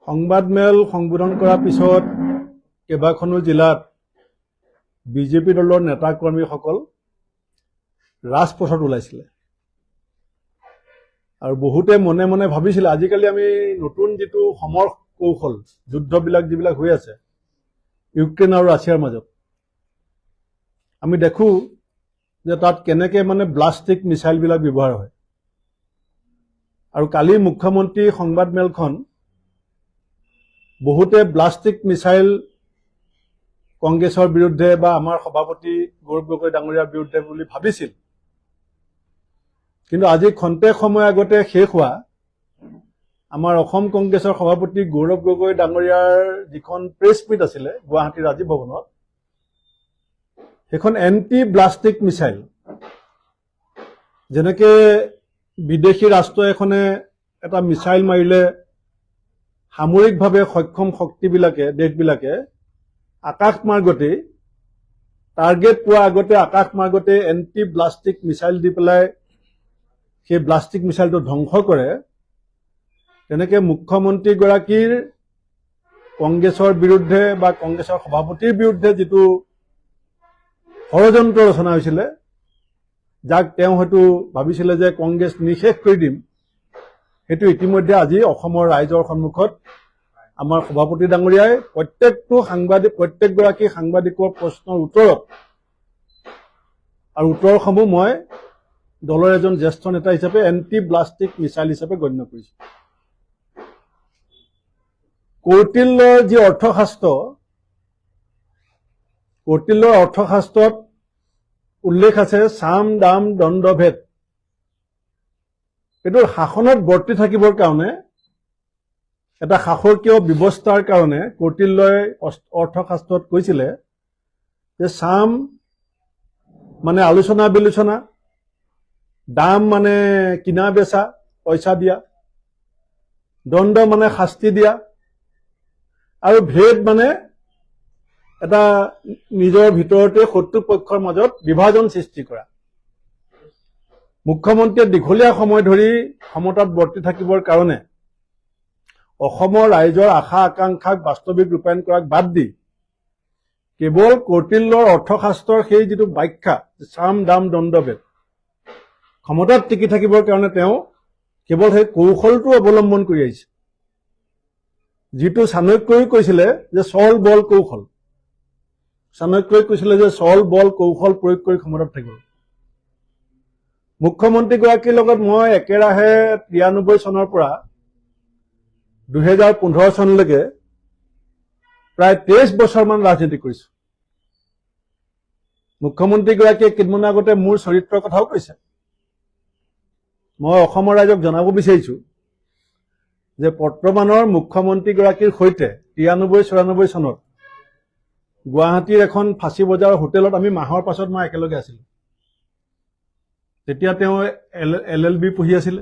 সংবাদমেল সম্বোধন কৰাৰ পিছত কেইবাখনো জিলাত বিজেপি দলৰ নেতা কৰ্মীসকল ৰাজপথত ওলাইছিলে আৰু বহুতে মনে মনে ভাবিছিল আজিকালি আমি নতুন যেটো সমৰ কৌশল যুদ্ধবিলাক যিবিলাক হৈ আছে ইউক্ৰেইন আৰু ৰাছিয়াৰ মাজত আমি দেখো যে তাত কেনেকে মানে ব্লাষ্টিক মিসাইল বিলাক ব্যৱহাৰ হয় আৰু কালি মুখ্যমন্ত্ৰী সংবাদমেলখন বহুতে ব্লাষ্টিক মিসাইল কংগ্ৰেছৰ বিৰুদ্ধে বা আমাৰ সভাপতি গৌৰৱ গগৈ ডাঙৰীয়াৰ বিৰুদ্ধে বুলি ভাবিছিল কিন্তু আজি খন্তেক সময় আগতে শেষ হোৱা আমাৰ অসম কংগ্ৰেছৰ সভাপতি গৌৰৱ গগৈ ডাঙৰীয়াৰ যিখন প্ৰেছ মিট আছিল গুৱাহাটীৰ ৰাজীৱ ভৱনত সেইখন এন্টি ব্লাষ্টিক মিসাইল যেনেকে বিদেশী ৰাষ্ট্ৰ এখনে এটা মিসাইল মাৰিলে সামৰিকভাৱে সক্ষম শক্তিবিলাকে দেশবিলাকে আকাশ মাৰ্গতে টাৰ্গেট পোৱা আগতে আকাশ মাৰ্গতে এন্টি ব্লাষ্টিক মিসাইল দি পেলাই সেই ব্লাষ্টিক মিসাইলটো ধ্বংস কৰে তেনেকে মুখ্যমন্ত্ৰী গৰাকীৰ কংগ্ৰেছৰ বিৰুদ্ধে বা কংগ্ৰেছৰ সভাপতিৰ বিৰুদ্ধে যেটো ষড়যন্ত্ৰ ৰচনা হৈছিল যাক তেওঁ হয়তো ভাবিছিলে যে কংগ্ৰেছ নিশেষ কৰি দিম হেতু ইতিমধ্যে আজি অসমৰ ৰাইজৰ সন্মুখত আমাৰ সভাপতি ডাঙৰীয়াই প্ৰত্যেকগৰাকী সাংবাদিকৰ প্ৰশ্নৰ উত্তৰত আৰু উত্তৰসমূহ মই দলৰ এজন জ্যেষ্ঠ নেতা হিচাপে এন্টি ব্লাষ্টিক মিসাইল হিচাপে গণ্য কৰিছো কৌটিল্যৰ যি অৰ্থশাস্ত্ৰত উল্লেখ আছে সাম দাম দণ্ডভেদ এটোৰ শাসনত বৰ্তি থাকিবৰ কাৰণে এটা শাসকীয় ব্যৱস্থাৰ কাৰণে কৌটিল্যই অৰ্থশাস্ত্ৰত কৈছিলে যে সাম মানে আলোচনা বিলোচনা দাম মানে কিনা বেচা পইচা দিয়া দণ্ড মানে শাস্তি দিয়া আৰু ভেদ মানে এটা নিজৰ ভিতৰতে শত্ৰুপক্ষৰ মাজত বিভাজন সৃষ্টি কৰা মুখ্যমন্ত্ৰীয়ে দীঘলীয়া সময় ধৰি ক্ষমতাত বৰ্তি থাকিবৰ কাৰণে অসমৰ ৰাইজৰ আশা আকাংক্ষাক বাস্তৱিক ৰূপায়ণ কৰাক বাদ দি কেৱল কৌটিল্যৰ অৰ্থশাস্ত্ৰৰ সেই যেটো ব্যাখ্যা সাম দাম দণ্ডভেদ ক্ষমতাত টিকি থাকিবৰ কাৰণে তেওঁ কেৱল সেই কৌশলটো অৱলম্বন কৰি আহিছে যেটো চাণক্যই কৈছিলে যে চল বল কৌশল চাণক্যই কৈছিলে যে চল বল কৌশল প্ৰয়োগ কৰি ক্ষমতাত থাকিব মুখ্যমন্ত্ৰী গৰাকীৰ লগত মই একেৰাহে 93 চনৰ পৰা 2015 চনলৈকে প্ৰায় 23 বছৰমান ৰাজনীতি কৰিছো মুখ্যমন্ত্ৰী গৰাকীয়ে কেইদিনমান আগতে মোৰ চৰিত্ৰৰ কথাও কৈছে মই অসমৰ ৰাইজক জনাব বিচাৰিছো যে বৰ্তমানৰ মুখ্যমন্ত্ৰী গৰাকীৰ সৈতে 93-94 চনত গুৱাহাটীৰ এখন ফাঁচী বজাৰ হোটেলত আমি মাহৰ পাছত মই একেলগে আছিলো তেতিয়া তেওঁ LLB পঢ়ি আছিল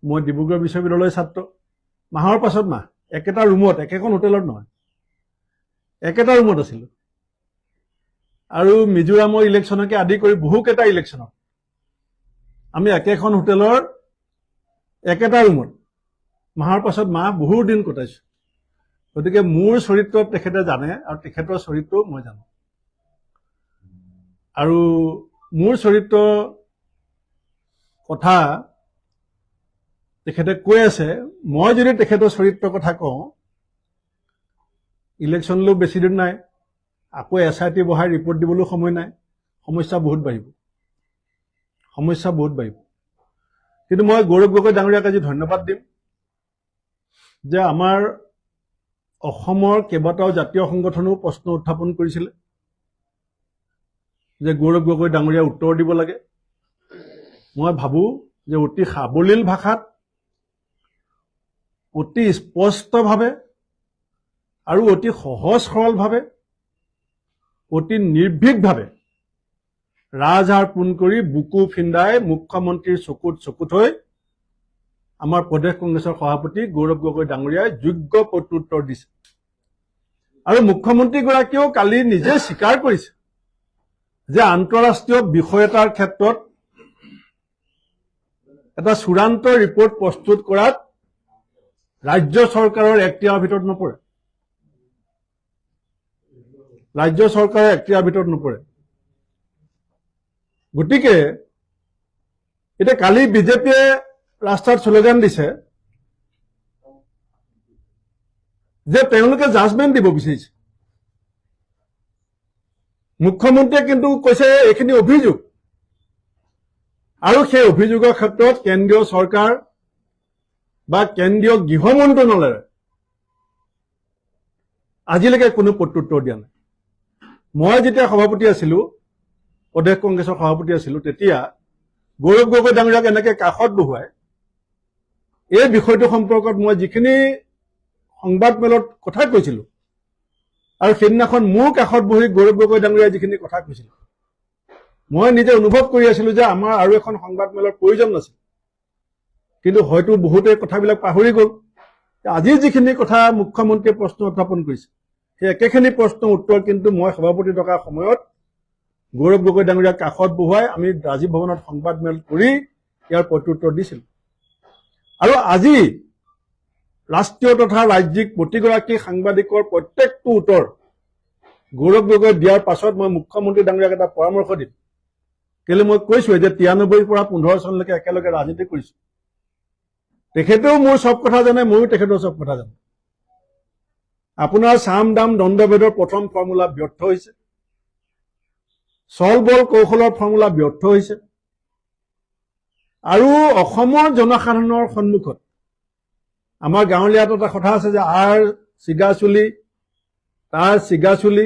মই ডিব্ৰুগড় বিশ্ববিদ্যালয়ৰ ছাত্ৰ মাহৰ পাছত মাহ একেটা ৰুমত একেখন হোটেলত নহয় একেটা ৰুমত আছিল আৰু মিজোৰামৰ ইলেকশ্যনকে আদি কৰি বহুকেইটা ইলেকশ্যনত আমি একেখন হোটেলৰ একেটা ৰুমত মাহৰ পাছত মাহ বহু দিন কটাইছো গতিকে মোৰ চৰিত্ৰ তেখেতে জানে আৰু তেখেতৰ চৰিত্ৰ মই জানো আৰু মোৰ চৰিত্ৰ কথা তেখেতে কৈ আছে মই যদি তেখেতৰ চৰিত্ৰৰ কথা কওঁ ইলেকশ্যনলৈ বেছি দিন নাই আকৌ SIT বহাই ৰিপৰ্ট দিবলৈ সময় নাই সমস্যা বহুত বাঢ়িব কিন্তু মই গৌৰৱ গগৈ ডাঙৰীয়াক আজি ধন্যবাদ দিম যে আমাৰ অসমৰ কেইবাটাও জাতীয় সংগঠনেও প্ৰশ্ন উত্থাপন কৰিছিল যে গৌৰৱ গগৈ ডাঙৰীয়া উত্তৰ দিব লাগে মই ভাবো যে অতি সাবলীল ভাষাত অতি স্পষ্টভাৱে আৰু অতি সহজ সৰলভাৱে অতি নিৰ্ভীকভাৱে ৰাজহাড় পোন কৰি বুকু ফিন্দাই মুখ্যমন্ত্ৰীৰ চকুত হৈ আমাৰ প্ৰদেশ কংগ্ৰেছৰ সভাপতি গৌৰৱ গগৈ ডাঙৰীয়াই যোগ্য প্ৰত্যুত্তৰ দিছে আৰু মুখ্যমন্ত্ৰী গৰাকীও কালি নিজে স্বীকাৰ কৰিছে যে আন্তঃৰাষ্ট্ৰীয় বিষয় এটাৰ ক্ষেত্ৰত এটা চূড়ান্ত ৰিপৰ্ট প্ৰস্তুত কৰাত ৰাজ্য চৰকাৰৰ এখতিয়াৰৰ ভিতৰত নপৰে। ৰাজ্য চৰকাৰৰ এখতিয়াৰৰ ভিতৰত নপৰে। গতিকে এতিয়া কালি বিজেপিয়ে ৰাস্তাত শ্লোগান দিছে যে তেওঁলোকে জাজমেণ্ট দিব বিচাৰিছে। মুখ্যমন্ত্ৰীয়ে কিন্তু কৈছে এইখিনি অভিযোগ, আৰু সেই অভিযোগৰ ক্ষেত্ৰত কেন্দ্ৰীয় চৰকাৰ বা কেন্দ্ৰীয় গৃহ মন্ত্ৰণালয়ে আজিলৈকে কোনো প্ৰত্যুত্তৰ দিয়া নাই। মই যেতিয়া সভাপতি আছিলো, প্ৰদেশ কংগ্ৰেছৰ সভাপতি আছিলো, তেতিয়া গৌৰৱ গগৈ ডাঙৰীয়াক এনেকে কাষত বহুৱাই এই বিষয়টো সম্পৰ্কত মই যিখিনি সংবাদ মেলত কথা কৈছিলো, আৰু সেইদিনাখন মোৰ কাষত বহি গৌৰৱ গগৈ ডাঙৰীয়াই যিখিনি কথা কৈছিল, মই নিজে অনুভৱ কৰি আছিলো যে আমাৰ আৰু এখন সংবাদ মেলৰ প্ৰয়োজন নাছিল। কিন্তু হয়তো বহুতে কথাবিলাক পাহৰি গ'ল। আজি যিখিনি কথা মুখ্যমন্ত্ৰীয়ে প্ৰশ্ন উত্থাপন কৰিছে, সেই একেখিনি প্ৰশ্নৰ উত্তৰ কিন্তু মই সভাপতি থকাৰ সময়ত গৌৰৱ গগৈ ডাঙৰীয়াক কাষত বহুৱাই আমি ৰাজীৱ ভৱনত সংবাদ মেল কৰি ইয়াৰ প্ৰত্যুত্তৰ দিছিলো। আৰু আজি ৰাষ্ট্ৰীয় তথা ৰাজ্যিক প্ৰতিগৰাকী সাংবাদিকৰ প্ৰত্যেকটো উত্তৰ গৌৰৱ গগৈ দিয়াৰ পাছত মই মুখ্যমন্ত্ৰী ডাঙৰীয়াক এটা পৰামৰ্শ দিম। কেলৈ মই কৈছো যে 93ৰ পৰা 15 চনলৈকে একেলগে ৰাজনীতি কৰিছো। তেখেতেও মোৰ চব কথা জানে, ময়ো তেখেতৰ চব কথা জানো। আপোনাৰ চাম দাম দণ্ডভেদৰ প্ৰথম ফৰ্মুলা ব্যৰ্থ হৈছে, চল বল কৌশলৰ ফৰ্মুলা ব্যৰ্থ হৈছে, আৰু অসমৰ জনসাধাৰণৰ সন্মুখত আমাৰ গাঁৱলীয়াত এটা কথা আছে যে আৰ চিগাচুলি তাৰ চিগাচুলি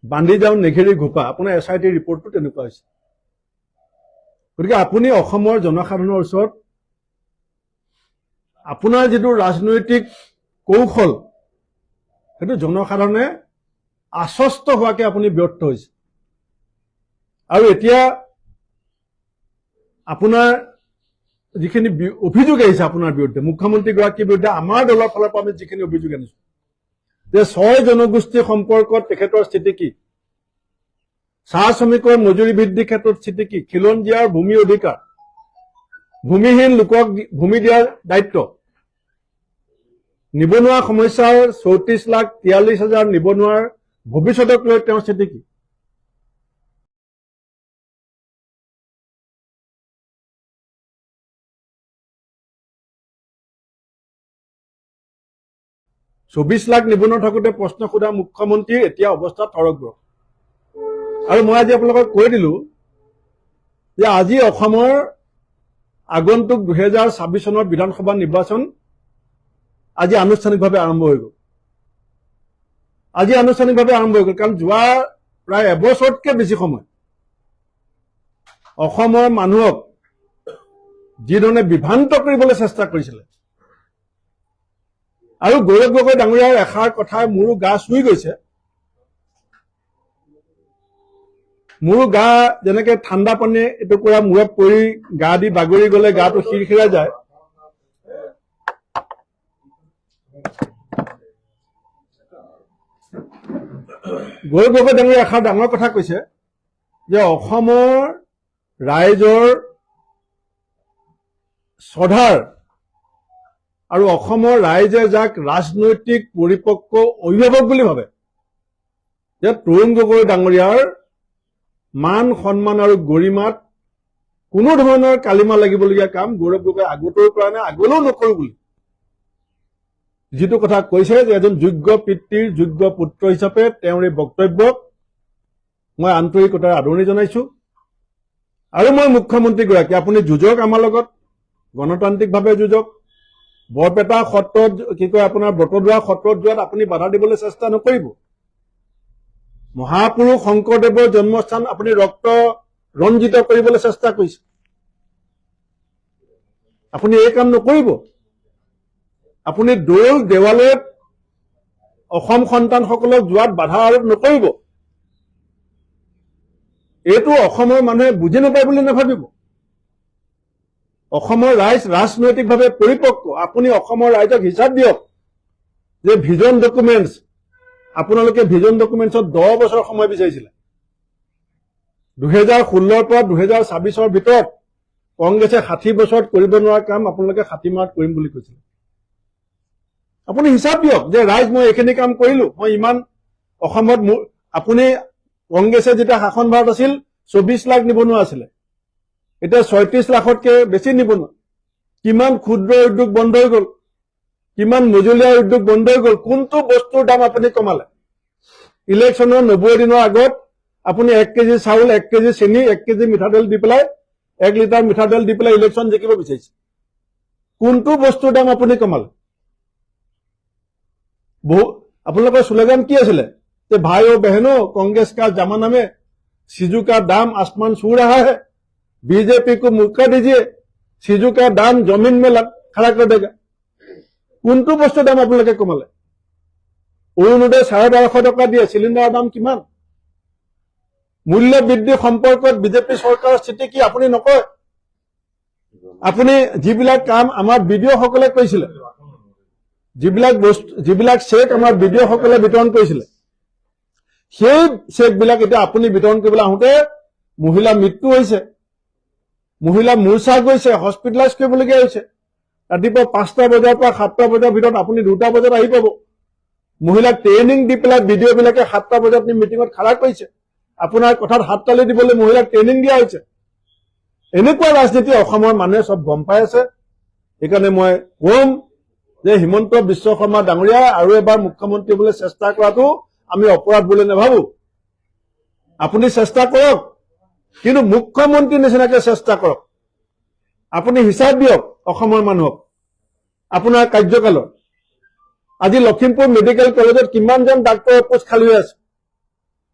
বান্ধি যাওঁ নেঘেৰি ঘোপা। আপোনাৰ SIT ৰিপৰ্টটো তেনেকুৱা হৈছে। গতিকে আপুনি অসমৰ জনসাধাৰণৰ ওচৰত আপোনাৰ যিটো ৰাজনৈতিক কৌশল, সেইটো জনসাধাৰণে আশ্বস্ত হোৱাকে আপুনি ব্যৰ্থ হৈছে। আৰু এতিয়া আপোনাৰ যিখিনি অভিযোগ আহিছে আপোনাৰ বিৰুদ্ধে, মুখ্যমন্ত্ৰীগৰাকীৰ বিৰুদ্ধে আমাৰ দলৰ ফালৰ পৰা আমি যিখিনি অভিযোগ আনিছো যে 6 জনগোষ্ঠী সম্পৰ্কত তেখেতৰ স্থিতি কি, চাহ শ্ৰমিকৰ মজুৰি বৃদ্ধিৰ ক্ষেত্ৰত স্থিতি কি, খিলঞ্জীয়াৰ ভূমি অধিকাৰ, ভূমিহীন লোকক ভূমি দিয়াৰ দায়িত্ব, নিবনুৱা সমস্যাৰ 34,43,000 নিবনুৱাৰ ভৱিষ্যতক লৈ তেওঁৰ স্থিতি কি। $24 লাখ নিবনুৱা থাকোঁতে প্ৰশ্ন সোধা মুখ্যমন্ত্ৰীৰ এতিয়া অৱস্থা থৰকবৰ। আৰু মই আজি আপোনালোকক কৈ দিলো যে আজি অসমৰ আগন্তুক 2026 চনৰ বিধানসভা নিৰ্বাচন আজি আনুষ্ঠানিকভাৱে আৰম্ভ হৈ গ'ল। আজি আনুষ্ঠানিকভাৱে আৰম্ভ হৈ গ'ল, কাৰণ যোৱা প্ৰায় এবছৰতকৈ বেছি সময় অসমৰ মানুহক যিধৰণে বিভ্ৰান্ত কৰিবলৈ চেষ্টা কৰিছিলে, আৰু গৌৰৱ গগৈ ডাঙৰীয়াৰ এষাৰ কথাই মোৰো গা চুই গৈছে। মোৰো গা যেনেকে ঠাণ্ডা পানী এটুকুৰা মূৰত পৰি গা দি বাগৰি গ'লে গাটো খিৰখিৰাই যায়, গৌৰৱ গগৈ ডাঙৰীয়াই এষাৰ ডাঙৰ কথা কৈছে যে অসমৰ ৰাইজৰ শ্ৰদ্ধাৰ আৰু অসমৰ ৰাইজে যাক ৰাজনৈতিক পৰিপক্ক অভিভাৱক বুলি ভাবে, যে তৰুণ গগৈ ডাঙৰীয়াৰ মান সন্মান আৰু গৰিমাত কোনো ধৰণৰ কালিমা লাগিবলগীয়া কাম গৌৰৱ গগৈ আগতেও কৰা নাই, আগলৈও নকৰো বুলি যিটো কথা কৈছে, যে এজন যোগ্য পিতৃৰ যোগ্য পুত্ৰ হিচাপে তেওঁৰ এই বক্তব্যক মই আন্তৰিকতাৰে আদৰণি জনাইছো। আৰু মই মুখ্যমন্ত্ৰীগৰাকী, আপুনি যুঁজক আমাৰ লগত, গণতান্ত্ৰিকভাৱে যুঁজক। বৰপেটা সত্ৰত আপোনাৰ বটদ্ৰৱা সত্ৰত যোৱাত আপুনি বাধা দিবলৈ চেষ্টা নকৰিব। মহাপুৰুষ শংকৰদেৱৰ জন্মস্থান আপুনি ৰক্ত ৰঞ্জিত কৰিবলৈ চেষ্টা কৰিছে, আপুনি এই কাম নকৰিব। আপুনি দৌল দেৱালয়ত অসম সন্তানসকলক যোৱাত বাধা আৰোপ নকৰিব। এইটো অসমৰ মানুহে বুজি নাপায় বুলি নাভাবিব। অসমৰ ৰাইজ ৰাজনৈতিকভাৱে পৰিপক্ক। আপুনি অসমৰ ৰাইজক হিচাপ দিয়ক যে ভিজন ডকুমেণ্টছ, আপোনালোকে ভিজন ডকুমেণ্টছত 10 বছৰ সময় বিচাৰিছিলে। 2016ৰ পৰা 2026ৰ ভিতৰত কংগ্ৰেছে 60 বছৰত কৰিব নোৱাৰা কাম আপোনালোকে 60 মাহত কৰিম বুলি কৈছিলে। আপুনি হিচাপ দিয়ক যে ৰাইজ মই এইখিনি কাম কৰিলো, মই ইমান অসমত আপুনি কংগ্ৰেছে যেতিয়া শাসনভাৰত আছিল 24 লাখ নিবনুৱা আছিলে, এতিয়া 36 লাখতকে বেছি নিবনুৱা। কিমান ক্ষুদ্ৰ উদ্যোগ বন্ধ হৈ গল, কিমান মজলীয়া উদ্যোগ বন্ধ হৈ গল। কোনটো বস্তুৰ দাম আপুনি কমালে? ইলেকশ্যনৰ 90 দিনৰ আগত আপুনি 1 কেজি চাউল, 1 কেজি চেনি, 1 কেজি মিঠাতেল দি পেলাই, 1 লিটাৰ মিঠাতেল দি পেলাই ইলেকশ্যন জিকিব বিচাৰিছে। কোনটো বস্তুৰ দাম আপুনি কমালে? আপোনালোকৰ স্লোগান কি আছিলে যে ভাই ও बहनों कांग्रेस का जमाना में सीजू का दाम आसमान छू रहा है, बीजेपी को मौका दीजिए, सीजू का दाम जमीन में खड़ा कर देगा। কোনটো বস্তুৰ দাম আপোনালোকে কমালে? অৰুণোদয় 1250 টকা দিয়ে, চিলিণ্ডাৰৰ দাম কিমান? মূল্য বৃদ্ধি সম্পৰ্কত বিজেপি চৰকাৰৰ স্থিতি কি আপুনি নকয়? আপুনি যিবিলাক কাম আমাৰ বিডিঅ সকলে কৈছিলে, যিবিলাক চেক আমাৰ বিডিঅ সকলে বিতৰণ কৰিছিলে, সেই চেকবিলাক এতিয়া আপুনি বিতৰণ কৰিবলৈ আহোঁতে মহিলা মৃত্যু হৈছে, মহিলা মূৰ্ছা গৈছে, হস্পিটেলাইজ কৰিবলগীয়া হৈছে। ৰাতিপুৱা 5টা বজাৰ পৰা 7টা বজাৰ ভিতৰত আপুনি 2টা বজাত আহি পাব। মহিলাক ট্ৰেইনিং দি পেলাই বিডিঅ বিলাকে 7টা বজাত মিটিঙত খাৰা কৰিছে। আপোনাৰ কথাত হাত তালি দিবলৈ মহিলাক ট্ৰেইনিং দিয়া হৈছে। এনেকুৱা ৰাজনীতি অসমৰ মানুহে সব গম পাই আছে। সেইকাৰণে মই কম যে হিমন্ত বিশ্ব শৰ্মা ডাঙৰীয়া আৰু এবাৰ মুখ্যমন্ত্ৰী হ'বলৈ চেষ্টা কৰাটো আমি অপৰাধ বুলি নাভাবো। আপুনি চেষ্টা কৰক, কিন্তু মুখ্যমন্ত্ৰী নিচিনাকে চেষ্টা কৰক। আপুনি হিচাপ দিয়ক অসমৰ মানুহক আপোনাৰ কাৰ্যকালৰ। আজি লখিমপুৰ মেডিকেল কলেজত কিমানজন ডাক্তৰৰ পোষ্ট খালী হৈ আছে।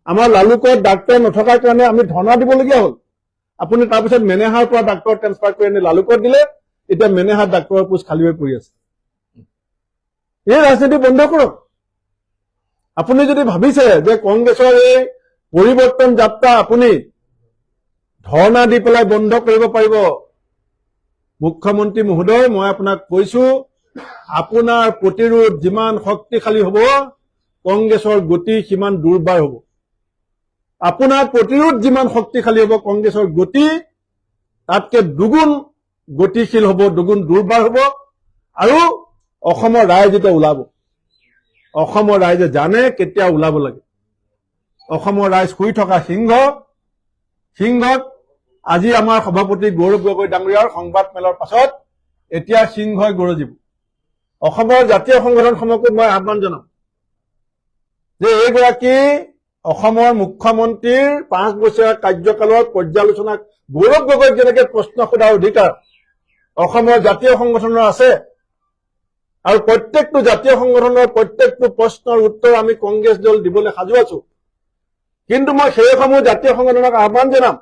আমাৰ লালুকত ডাক্তৰ নথকাৰ কাৰণে আমি ধৰ্ণা দিবলগীয়া হ'ল। আপুনি তাৰপিছত মেনেহাৰ পৰা ডাক্তৰ ট্ৰেন্সফাৰ কৰি আনি লালুকত দিলে, এতিয়া মেনেহাৰ ডাক্তৰৰ পোষ্ট খালী হৈ পৰি আছে। এই ৰাজনীতি বন্ধ কৰক। আপুনি যদি ভাবিছে যে কংগ্ৰেছৰ এই পৰিৱৰ্তন যাত্ৰা আপুনি ধৰ্ণা দি পেলাই বন্ধ কৰিব পাৰিব, মুখ্যমন্ত্ৰী মহোদয় মই আপোনাক কৈছো, আপোনাৰ প্ৰতিৰোধ যিমান শক্তিশালী হ'ব, কংগ্ৰেছৰ গতি সিমান দুৰ্বাৰ হ'ব। আপোনাৰ প্ৰতিৰোধ যিমান শক্তিশালী হ'ব, কংগ্ৰেছৰ গতি তাতকে দুগুণ গতিশীল হ'ব, দুগুণ দুৰ্বাৰ হ'ব। আৰু অসমৰ ৰাইজ এতিয়া ওলাব। অসমৰ ৰাইজে জানে কেতিয়া ওলাব লাগে। অসমৰ ৰাইজ শুই থকা সিংহক আজি আমাৰ সভাপতি গৌৰৱ গগৈ ডাঙৰীয়াৰ সংবাদমেলৰ পাছত এতিয়া সিংহই গৰজিব। অসমৰ জাতীয় সংগঠনসমূহকো মই আহ্বান জনাম যে এইগৰাকী অসমৰ মুখ্যমন্ত্ৰীৰ 5 বছৰীয়া কাৰ্যকালৰ পৰ্যালোচনা গৌৰৱ গগৈক যেনেকে প্ৰশ্ন সোধাৰ অধিকাৰ অসমৰ জাতীয় সংগঠনৰ আছে, আৰু প্ৰত্যেকটো জাতীয় সংগঠনৰ প্ৰত্যেকটো প্ৰশ্নৰ উত্তৰ আমি কংগ্ৰেছ দল দিবলৈ সাজু আছো। কিন্তু মই সেইসমূহ জাতীয় সংগঠনক আহ্বান জনাম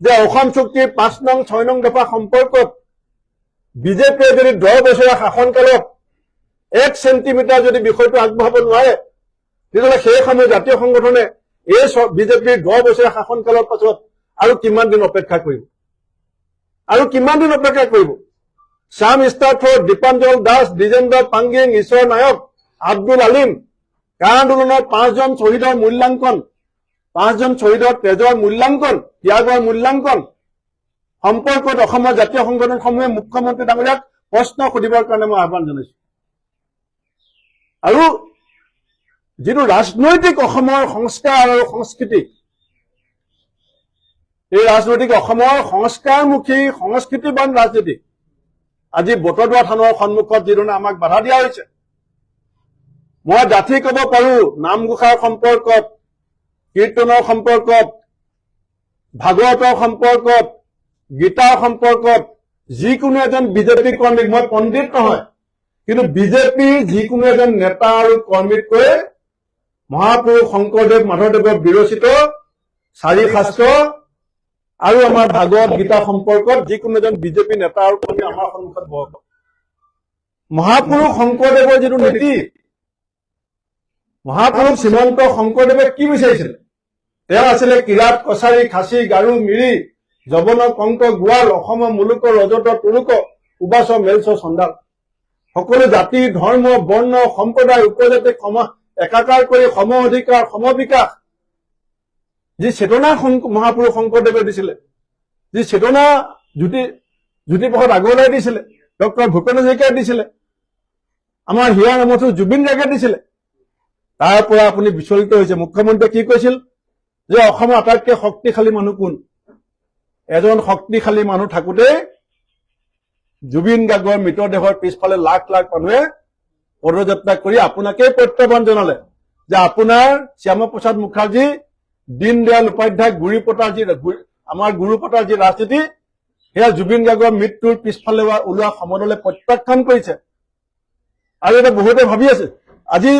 যে অসম চুক্তিৰ 5 নং 6 নং দফা সম্পৰ্কত বিজেপিয়ে যদি 10 বছৰীয়া শাসনকালত 1 চেণ্টিমিটাৰ যদি বিষয়টো আগবঢ়াব নোৱাৰে, তেতিয়াহ'লে সেইসমূহ জাতীয় সংগঠনে এই বিজেপিৰ 10 বছৰীয়া শাসনকালৰ পাছত আৰু কিমান দিন অপেক্ষা কৰিব? শ্যাম ষ্টাৰ্থৰ, দীপাঞ্জল দাস, দ্বিজেন্দ্ৰ পাংগিং, ঈশ্বৰ নায়ক, আব্দুল আলিম, কা আন্দোলনৰ 5 জন শ্বহীদৰ মূল্যাংকন, 5 জন শ্বহীদৰ তেজৰ মূল্যাংকন, ত্যাগৰ মূল্যাংকন সম্পৰ্কত অসমৰ জাতীয় সংগঠনসমূহে মুখ্যমন্ত্ৰী ডাঙৰীয়াক প্ৰশ্ন সুধিবৰ কাৰণে মই আহ্বান জনাইছো। আৰু যিটো ৰাজনৈতিক অসমৰ সংস্কাৰ আৰু সংস্কৃতি, এই ৰাজনৈতিক অসমৰ সংস্কাৰমুখী সংস্কৃতিবান ৰাজনীতি আজি বটদ্ৰৱা থানৰ সন্মুখত যিধৰণে আমাক বাধা দিয়া হৈছে, মই ডাঠি কব পাৰো নামঘোষাৰ সম্পৰ্কত, কীৰ্তনৰ সম্পৰ্কত, ভাগৱতৰ সম্পৰ্কত, গীতাৰ সম্পৰ্কত যিকোনো এজন বিজেপি কৰ্মীক, মই পণ্ডিত নহয়, কিন্তু বিজেপিৰ যিকোনো এজন নেতা আৰু কৰ্মীতকৈ মহাপুৰুষ শংকৰদেৱ মাধৱদেৱৰ বিৰচিত 4 শাস্ত্ৰ আৰু আমাৰ ভাগৱত গীতা সম্পৰ্কত যিকোনো এজন বিজেপি নেতা আৰু কৰ্মী আমাৰ সন্মুখত বহক। মহাপুৰুষ শংকৰদেৱৰ যিটো নীতি, মহাপুৰুষ শ্ৰীমন্ত শংকৰদেৱে কি বিচাৰিছিলে? তেওঁ আছিলে কিৰাত, কছাৰী, খাচী, গাৰো, মিৰি, যৱন, কংক, গোৱাল, অসমৰ মুলুক, ৰজত, তুলুক, উবাচ, মেলচ, চণ্ডাল, সকলো জাতি, ধৰ্ম, বৰ্ণ, সম্প্ৰদায়, উপজাতি একাকাৰ কৰি সম অধিকাৰ, সম বিকাশ, যি চেতনা মহাপুৰুষ শংকৰদেৱে দিছিলে, যি চেতনা জ্যোতিপ্ৰসাদ আগৰৱালাই দিছিলে, ডক্টৰ ভূপেন হাজৰিকাই দিছিলে, আমাৰ হিয়াৰ নামতো জুবিন গাৰ্গে দিছিলে। তাৰ পৰা আপুনি বিচলিত হৈছে। মুখ্যমন্ত্ৰীয়ে কি কৈছিল যে অসমৰ আটাইতকৈ শক্তিশালী মানুহ কোন? এজন শক্তিশালী মানুহ থাকোঁতে জুবিন গাৰ্গৰ মৃতদেহৰ পিছফালে লাখ লাখ মানুহে পদযাত্ৰা কৰি আপোনাকেই প্ৰত্যাহ্বান জনালে যে আপোনাৰ শ্যামাপ্ৰসাদ মুখাৰ্জী, দীনদয়াল উপাধ্যায়, আমাৰ গুৰু পতাৰ যি ৰাজনীতি, সেয়া জুবিন গাৰ্গৰ মৃত্যুৰ পিছফালে ওলোৱা সমদলে প্ৰত্যাখ্যান কৰিছে। আৰু এটা বহুতে ভাবি আছে আজি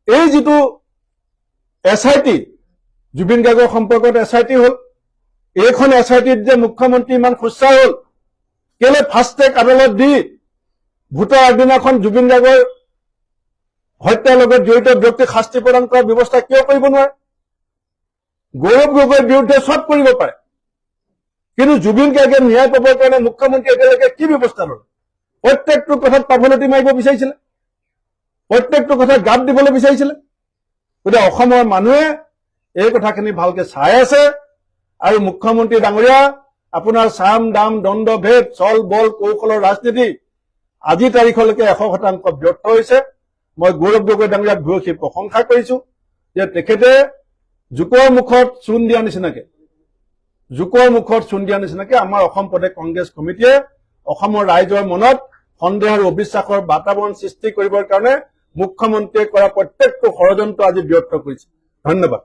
এই যিটো SIT, জুবিন গাৰ্গৰ সম্পৰ্কত SIT হ'ল, এইখন SITত যে মুখ্যমন্ত্ৰী ইমান খুচা হ'ল, কেলে ফাষ্ট ট্ৰেক আদালত দি ভোটৰ আগদিনাখন জুবিন গাৰ্গৰ হত্যাৰ লগত জড়িত ব্যক্তিক শাস্তি প্ৰদান কৰাৰ ব্যৱস্থা কিয় কৰিব নোৱাৰে? গৌৰৱ গগৈৰ বিৰুদ্ধে চব কৰিব পাৰে, কিন্তু জুবিন গাৰ্গে ন্যায় পাবৰ কাৰণে মুখ্যমন্ত্ৰী এতিয়ালৈকে কি ব্যৱস্থা ললে? প্ৰত্যেকটো কথাত পাভলতি মাৰিব বিচাৰিছিলে, প্ৰত্যেকটো কথাত গাত দিবলৈ বিচাৰিছিলে। গতিকে অসমৰ মানুহে এই কথাখিনি ভালকে চাই আছে। আৰু মুখ্যমন্ত্ৰী ডাঙৰীয়া, আপোনাৰ চাম দাম দণ্ড ভেদ চল বল কৌশলৰ ৰাজনীতি আজি তাৰিখলৈকে 100% ব্যৰ্থ হৈছে। মই গৌৰৱ গগৈ ডাঙৰীয়াক ভূয়সী প্ৰশংসা কৰিছো যে তেখেতে জোকৰ মুখত চূণ দিয়া নিচিনাকে আমাৰ অসম প্ৰদেশ কংগ্ৰেছ কমিটিয়ে অসমৰ ৰাইজৰ মনত সন্দেহ আৰু অবিশ্বাসৰ বাতাবৰণ সৃষ্টি কৰিবৰ কাৰণে মুখ্যমন্ত্ৰীয়ে কৰা প্ৰত্যেকটো ষড়যন্ত্ৰ আজি ব্যৰ্থ কৰিছে। ধন্যবাদ।